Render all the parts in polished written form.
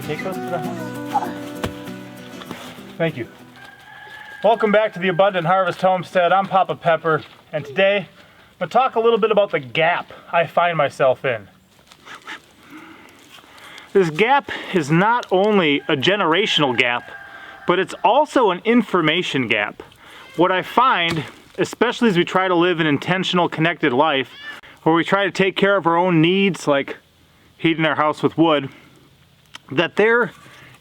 Take those to the house. Thank you. Welcome back to the Abundant Harvest Homestead. I'm Papa Pepper, and today I'm going to talk a little bit about the gap I find myself in. This gap is not only a generational gap, but it's also an information gap. What I find, especially as we try to live an intentional, connected life, where we try to take care of our own needs, like heating our house with wood, that there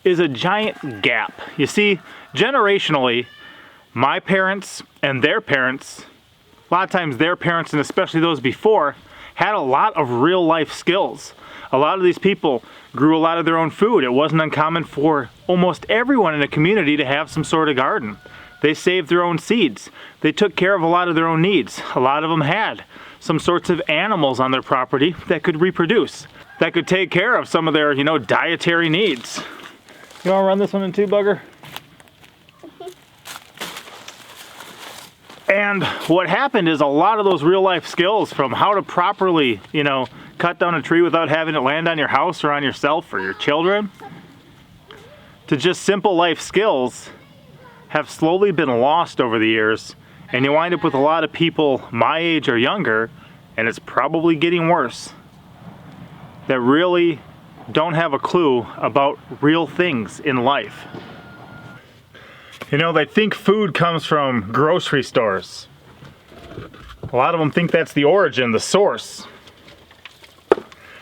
is a giant gap. You see, generationally, my parents and their parents, a lot of times their parents, and especially those before, had a lot of real life skills. A lot of these people grew a lot of their own food. It wasn't uncommon for almost everyone in a community to have some sort of garden. They saved their own seeds. They took care of a lot of their own needs. A lot of them had some sorts of animals on their property that could reproduce, that could take care of some of their, dietary needs. You want to run this one in too, Bugger? And what happened is a lot of those real life skills, from how to properly, cut down a tree without having it land on your house or on yourself or your children, to just simple life skills, have slowly been lost over the years. And you wind up with a lot of people my age or younger, and it's probably getting worse, that really don't have a clue about real things in life. They think food comes from grocery stores. A lot of them think that's the origin, the source.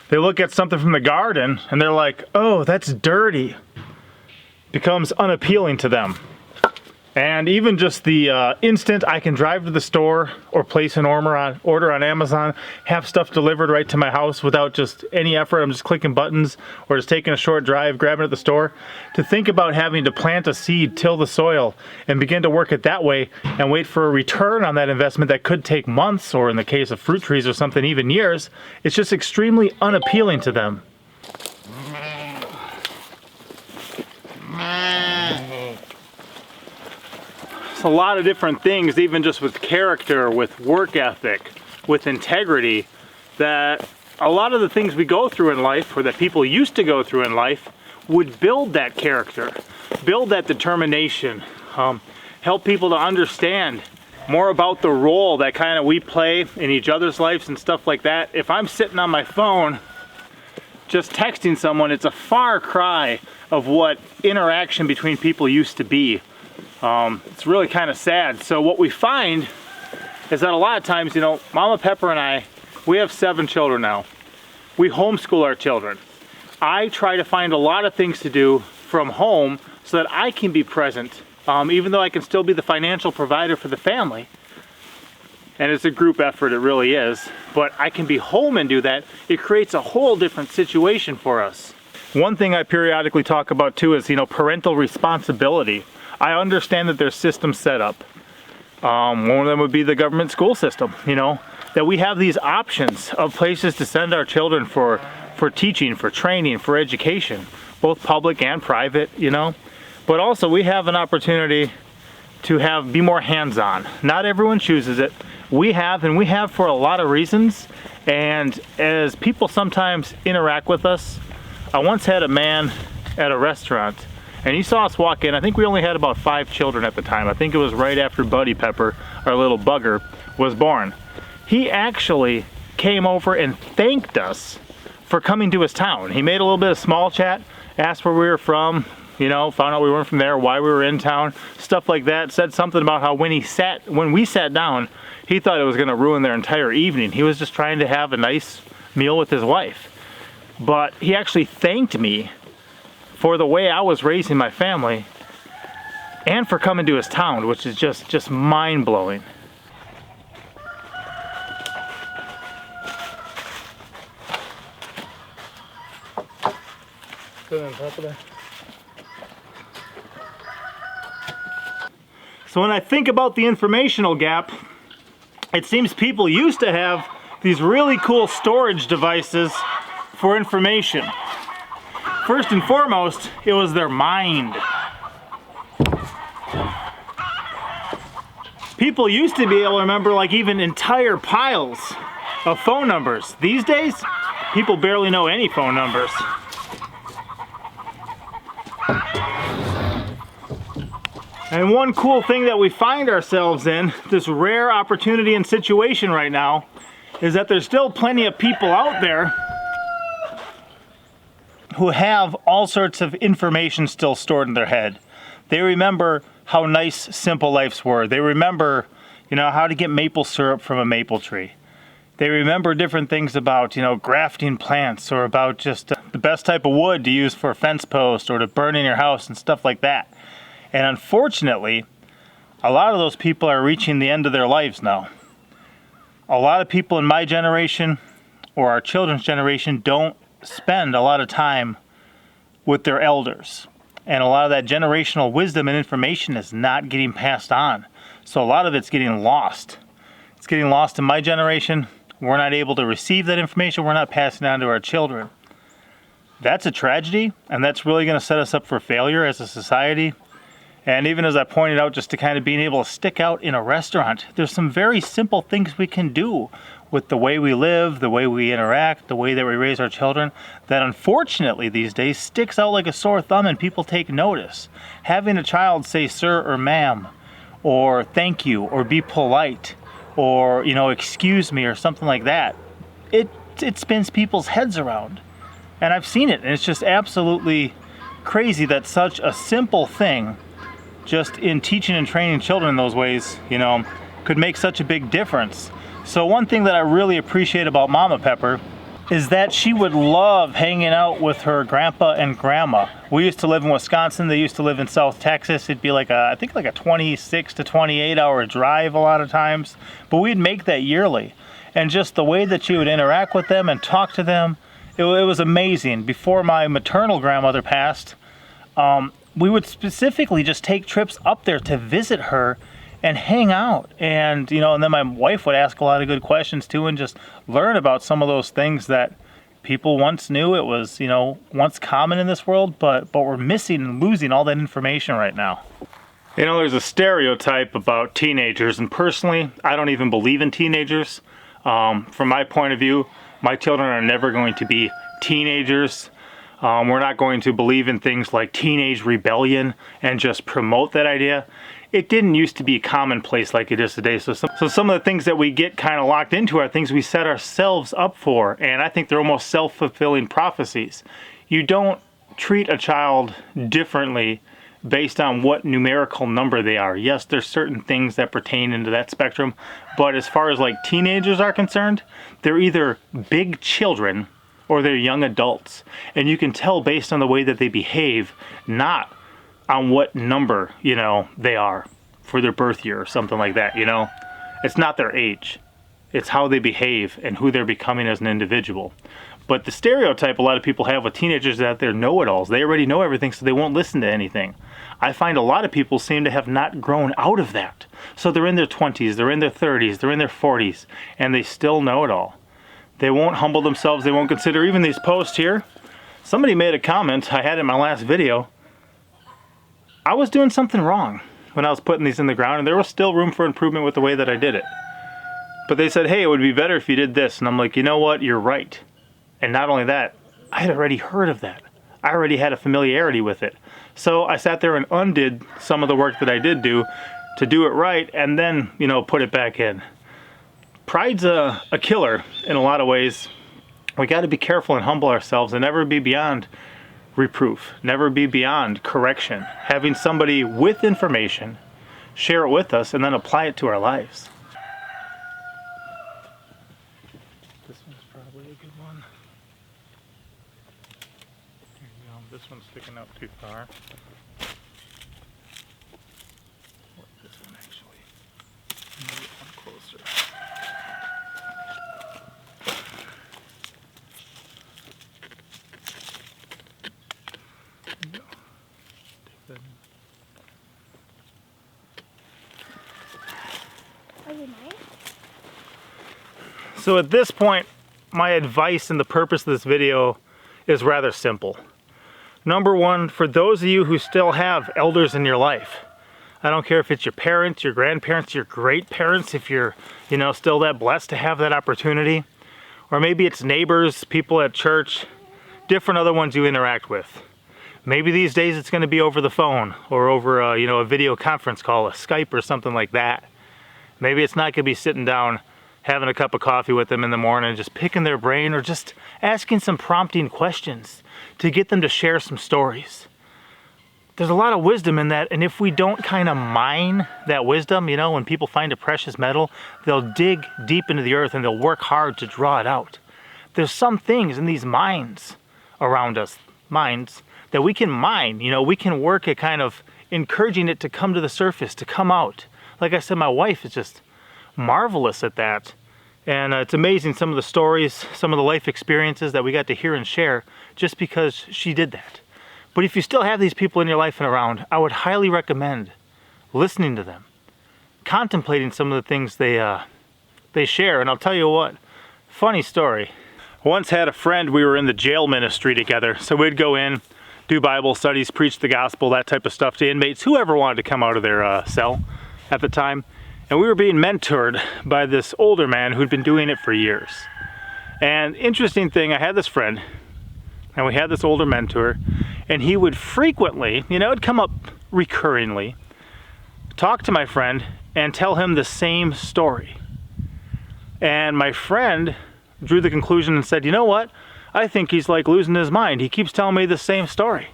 They look at something from the garden and they're like, oh, that's dirty. Becomes unappealing to them. And even just the instant I can drive to the store or place an order on Amazon, have stuff delivered right to my house without just any effort. I'm just clicking buttons or just taking a short drive, grabbing it at the store. To think about having to plant a seed, till the soil, and begin to work it that way and wait for a return on that investment that could take months, or in the case of fruit trees or something, even years, it's just extremely unappealing to them. A lot of different things, even just with character, with work ethic, with integrity, that a lot of the things we go through in life, or that people used to go through in life, would build that character, build that determination, help people to understand more about the role that kind of we play in each other's lives and stuff like that. If I'm sitting on my phone just texting someone, it's a far cry of what interaction between people used to be. It's really kind of sad. So what we find is that a lot of times, Mama Pepper and I, we have 7 children now. We homeschool our children. I try to find a lot of things to do from home so that I can be present, even though I can still be the financial provider for the family. And it's a group effort, it really is. But I can be home and do that. It creates a whole different situation for us. One thing I periodically talk about too is, parental responsibility. I understand that there's systems set up. One of them would be the government school system, that we have these options of places to send our children for teaching, for training, for education, both public and private, But also we have an opportunity to be more hands-on. Not everyone chooses it. We have for a lot of reasons. And as people sometimes interact with us, I once had a man at a restaurant, and he saw us walk in. I think we only had about 5 children at the time. I think it was right after Buddy Pepper, our little bugger, was born. He actually came over and thanked us for coming to his town. He made a little bit of small chat, asked where we were from, you know, found out we weren't from there, why we were in town, stuff like that. Said something about how when we sat down, he thought it was going to ruin their entire evening. He was just trying to have a nice meal with his wife. But he actually thanked me for the way I was raising my family and for coming to his town, which is just mind-blowing. So when I think about the informational gap, it seems people used to have these really cool storage devices for information. First and foremost, it was their mind. People used to be able to remember like even entire piles of phone numbers. These days, people barely know any phone numbers. And one cool thing that we find ourselves in, this rare opportunity and situation right now, is that there's still plenty of people out there who have all sorts of information still stored in their head. They remember how nice, simple lives were. They remember, you know, how to get maple syrup from a maple tree. They remember different things about, you know, grafting plants, or about just the best type of wood to use for a fence post or to burn in your house and stuff like that. And unfortunately, a lot of those people are reaching the end of their lives now. A lot of people in my generation or our children's generation don't spend a lot of time with their elders. And a lot of that generational wisdom and information is not getting passed on. So a lot of it's getting lost. It's getting lost in my generation. We're not able to receive that information. We're not passing it on to our children. That's a tragedy, and that's really going to set us up for failure as a society. And even as I pointed out, just to kind of being able to stick out in a restaurant, there's some very simple things we can do with the way we live, the way we interact, the way that we raise our children, that unfortunately these days sticks out like a sore thumb and people take notice. Having a child say sir or ma'am, or thank you, or be polite, or, you know, excuse me, or something like that, it spins people's heads around. And I've seen it, and it's just absolutely crazy that such a simple thing, just in teaching and training children in those ways, you know, could make such a big difference. So one thing that I really appreciate about Mama Pepper is that she would love hanging out with her grandpa and grandma. We used to live in Wisconsin. They used to live in South Texas. It'd be like I think like a 26 to 28 hour drive a lot of times. But we'd make that yearly. And just the way that she would interact with them and talk to them, it was amazing. Before my maternal grandmother passed, we would specifically just take trips up there to visit her and hang out. And, you know, and then my wife would ask a lot of good questions too, and just learn about some of those things that people once knew. It was, you know, once common in this world, but we're missing and losing all that information right now. You know, there's a stereotype about teenagers, and personally, I don't even believe in teenagers. From my point of view, my children are never going to be teenagers. We're not going to believe in things like teenage rebellion and just promote that idea. It didn't used to be commonplace like it is today. So some of the things that we get kind of locked into are things we set ourselves up for. And I think they're almost self-fulfilling prophecies. You don't treat a child differently based on what numerical number they are. Yes, there's certain things that pertain into that spectrum. But as far as like teenagers are concerned, they're either big children or they're young adults. And you can tell based on the way that they behave, not on what number, you know, they are for their birth year or something like that, you know. It's not their age. It's how they behave and who they're becoming as an individual. But the stereotype a lot of people have with teenagers is that they're know-it-alls. They already know everything, so they won't listen to anything. I find a lot of people seem to have not grown out of that. So they're in their 20s, they're in their 30s, they're in their 40s, and they still know it all. They won't humble themselves. They won't consider even these posts here. Somebody made a comment, I had it in my last video. I was doing something wrong when I was putting these in the ground, and there was still room for improvement with the way that I did it. But they said, hey, it would be better if you did this. And I'm like, you know what? You're right. And not only that, I had already heard of that. I already had a familiarity with it. So I sat there and undid some of the work that I did do to do it right, and then, you know, put it back in. Pride's a killer in a lot of ways. We got to be careful and humble ourselves and never be beyond reproof, never be beyond correction. Having somebody with information share it with us and then apply it to our lives. This one's probably a good one. There you go. This one's sticking out too far. This one actually. Maybe one closer. There you go. Take that in. So at this point, my advice and the purpose of this video is rather simple. Number one, for those of you who still have elders in your life, I don't care if it's your parents, your grandparents, your great parents, if you're, still that blessed to have that opportunity, or maybe it's neighbors, people at church, different other ones you interact with. Maybe these days it's going to be over the phone or over a video conference call, a Skype or something like that. Maybe it's not going to be sitting down having a cup of coffee with them in the morning, just picking their brain or just asking some prompting questions to get them to share some stories. There's a lot of wisdom in that, and if we don't kind of mine that wisdom, when people find a precious metal, they'll dig deep into the earth and they'll work hard to draw it out. There's some things in these mines around us, that we can mine. We can work at kind of encouraging it to come to the surface, to come out. Like I said, my wife is just marvelous at that, and it's amazing some of the stories, some of the life experiences that we got to hear and share just because she did that. But if you still have these people in your life and around, I would highly recommend listening to them, contemplating some of the things they share. And I'll tell you what, funny story. I once had a friend, we were in the jail ministry together, so we'd go in, do Bible studies, preach the gospel, that type of stuff to inmates, whoever wanted to come out of their cell at the time. And we were being mentored by this older man who'd been doing it for years. And interesting thing, I had this friend, and we had this older mentor, and he would frequently, it'd come up recurringly, talk to my friend and tell him the same story. And my friend drew the conclusion and said, you know what? I think he's like losing his mind. He keeps telling me the same story.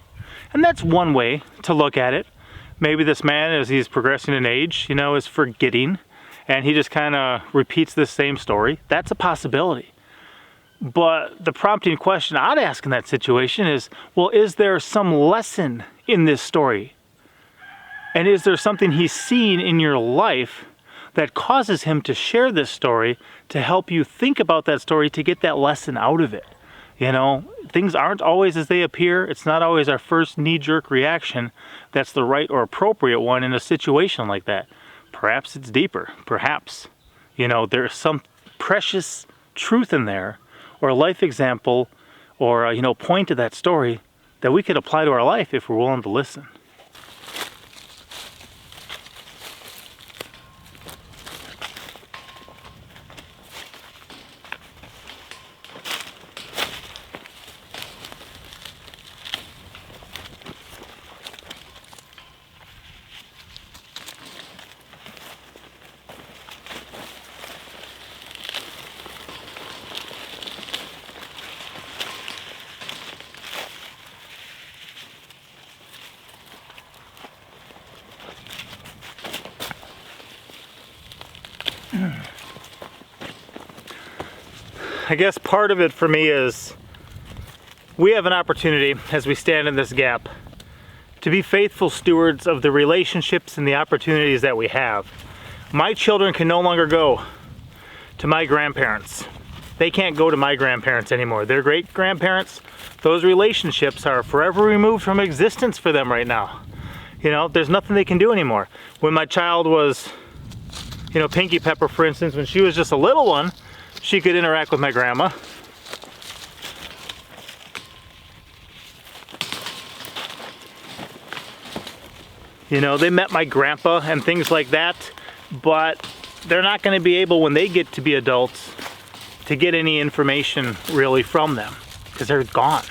And that's one way to look at it. Maybe this man, as he's progressing in age, is forgetting, and he just kind of repeats this same story. That's a possibility. But the prompting question I'd ask in that situation is, well, is there some lesson in this story? And is there something he's seen in your life that causes him to share this story to help you think about that story to get that lesson out of it? Things aren't always as they appear. It's not always our first knee-jerk reaction that's the right or appropriate one in a situation like that. Perhaps it's deeper. Perhaps, there's some precious truth in there, or a life example, or point to that story that we could apply to our life if we're willing to listen. I guess part of it for me is we have an opportunity as we stand in this gap to be faithful stewards of the relationships and the opportunities that we have. My children can no longer go to my grandparents. They can't go to my grandparents anymore. Their great grandparents, those relationships are forever removed from existence for them right now. There's nothing they can do anymore. When my child was, Pinky Pepper, for instance, when she was just a little one, she could interact with my grandma. They met my grandpa and things like that, but they're not going to be able, when they get to be adults, to get any information really from them because they're gone.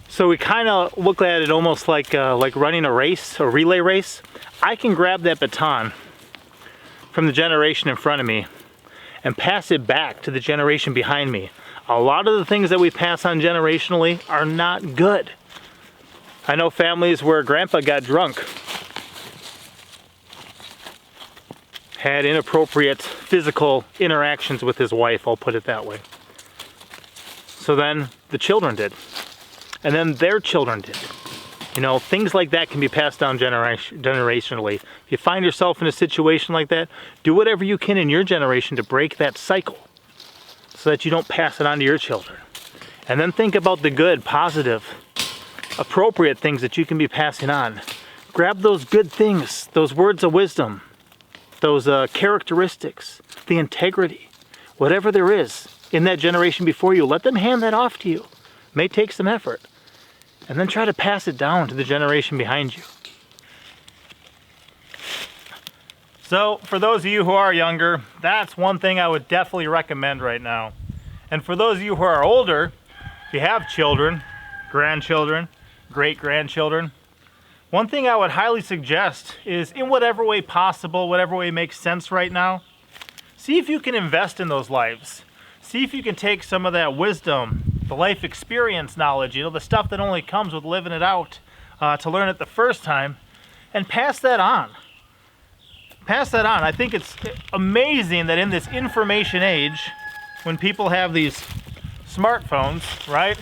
So we kind of look at it almost like running a race, a relay race. I can grab that baton from the generation in front of me and pass it back to the generation behind me. A lot of the things that we pass on generationally are not good. I know families where grandpa got drunk, had inappropriate physical interactions with his wife, I'll put it that way. So then the children did. And then their children did. You know, things like that can be passed down generationally. If you find yourself in a situation like that, do whatever you can in your generation to break that cycle so that you don't pass it on to your children. And then think about the good, positive, appropriate things that you can be passing on. Grab those good things, those words of wisdom, those characteristics, the integrity, whatever there is in that generation before you, let them hand that off to you. It may take some effort. And then try to pass it down to the generation behind you. So for those of you who are younger, that's one thing I would definitely recommend right now. And for those of you who are older, if you have children, grandchildren, great-grandchildren, one thing I would highly suggest is, in whatever way possible, whatever way makes sense right now, see if you can invest in those lives. See if you can take some of that wisdom, the life experience knowledge, you know, the stuff that only comes with living it out, to learn it the first time, and pass that on. Pass that on. I think it's amazing that in this information age, when people have these smartphones, right,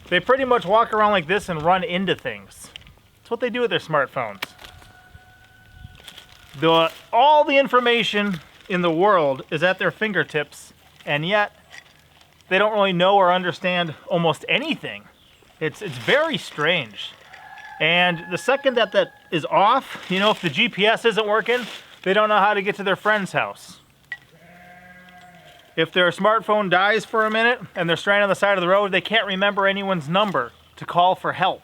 they pretty much walk around like this and run into things. That's what they do with their smartphones. All the information in the world is at their fingertips, and yet they don't really know or understand almost anything. It's very strange. And the second that is off, you know, if the GPS isn't working, they don't know how to get to their friend's house. If their smartphone dies for a minute and they're stranded on the side of the road, they can't remember anyone's number to call for help.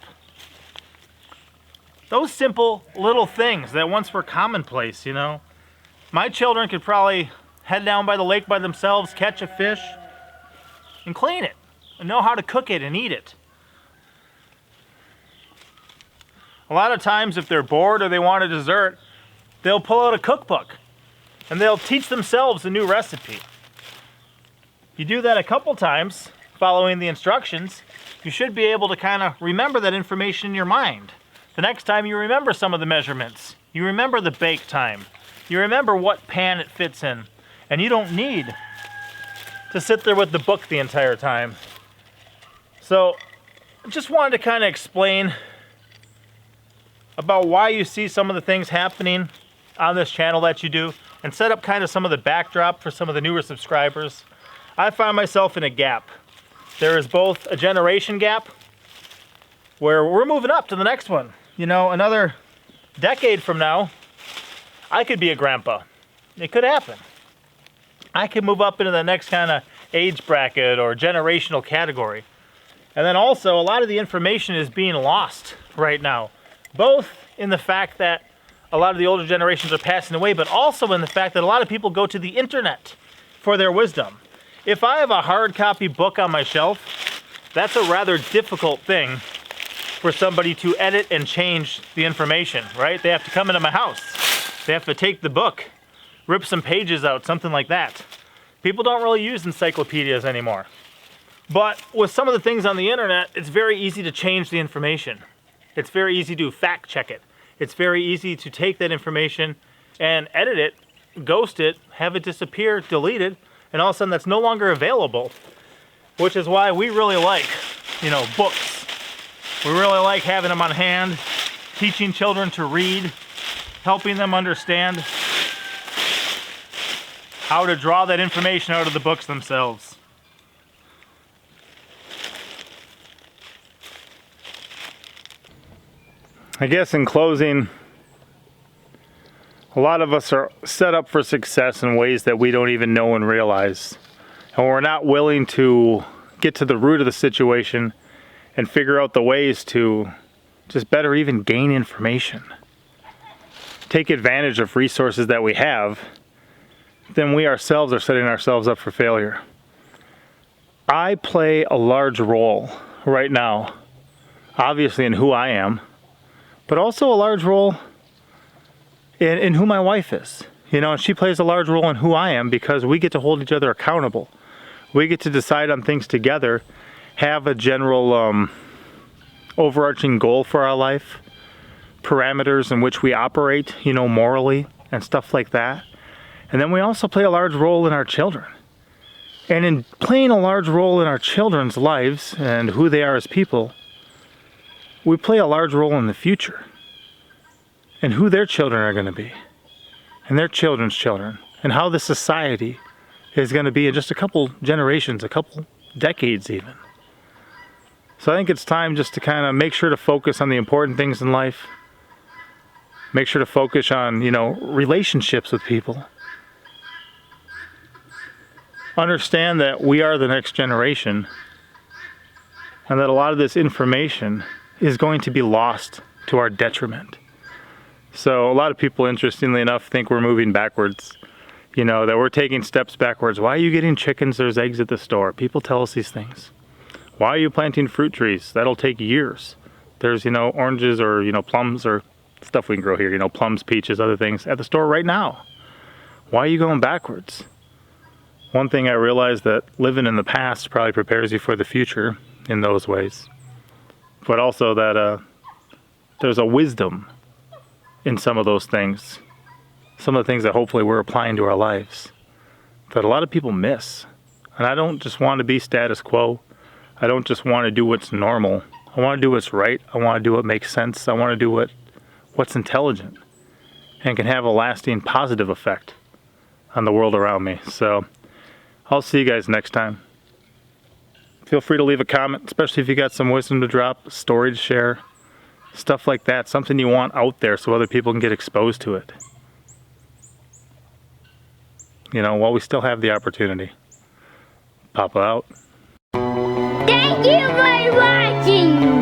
Those simple little things that once were commonplace, you know. My children could probably head down by the lake by themselves, catch a fish, and clean it, and know how to cook it and eat it. A lot of times if they're bored or they want a dessert, they'll pull out a cookbook and they'll teach themselves a new recipe. You do that a couple times, following the instructions, you should be able to kind of remember that information in your mind. The next time you remember some of the measurements, you remember the bake time, you remember what pan it fits in, and you don't need to sit there with the book the entire time. So I just wanted to kind of explain about why you see some of the things happening on this channel that you do, and set up kind of some of the backdrop for some of the newer subscribers. I find myself in a gap. There is both a generation gap where we're moving up to the next one. You know, another decade from now, I could be a grandpa. It could happen. I could move up into the next kind of age bracket or generational category. And then also, a lot of the information is being lost right now, both in the fact that a lot of the older generations are passing away, but also in the fact that a lot of people go to the internet for their wisdom. If I have a hard copy book on my shelf, that's a rather difficult thing for somebody to edit and change the information, right? They have to come into my house. They have to take the book, rip some pages out, something like that. People don't really use encyclopedias anymore. But with some of the things on the internet, it's very easy to change the information. It's very easy to fact check it. It's very easy to take that information and edit it, ghost it, have it disappear, delete it, and all of a sudden that's no longer available. Which is why we really like, you know, books. We really like having them on hand, teaching children to read, helping them understand how to draw that information out of the books themselves. I guess in closing, a lot of us are set up for success in ways that we don't even know and realize. And we're not willing to get to the root of the situation and figure out the ways to just better even gain information. Take advantage of resources that we have, then we ourselves are setting ourselves up for failure. I play a large role right now, obviously in who I am, but also a large role in who my wife is. You know, she plays a large role in who I am because we get to hold each other accountable. We get to decide on things together, have a general overarching goal for our life, parameters in which we operate, you know, morally and stuff like that. And then we also play a large role in our children. And in playing a large role in our children's lives and who they are as people, we play a large role in the future and who their children are going to be and their children's children and how the society is going to be in just a couple generations, a couple decades even. So I think it's time just to kind of make sure to focus on the important things in life. Make sure to focus on, you know, relationships with people. Understand that we are the next generation and that a lot of this information is going to be lost to our detriment. So a lot of people, interestingly enough, think we're moving backwards. You know, that we're taking steps backwards. Why are you getting chickens? There's eggs at the store. People tell us these things. Why are you planting fruit trees? That'll take years. There's, you know, oranges or, you know, plums or stuff we can grow here, you know, plums, peaches, other things at the store right now. Why are you going backwards? One thing I realized that living in the past probably prepares you for the future in those ways. But also that there's a wisdom in some of those things. Some of the things that hopefully we're applying to our lives that a lot of people miss. And I don't just want to be status quo. I don't just want to do what's normal. I want to do what's right. I want to do what makes sense. I want to do what's intelligent and can have a lasting positive effect on the world around me. So I'll see you guys next time. Feel free to leave a comment, especially if you got some wisdom to drop, story to share, stuff like that, something you want out there so other people can get exposed to it. You know, while we still have the opportunity. Papa out. Thank you for watching.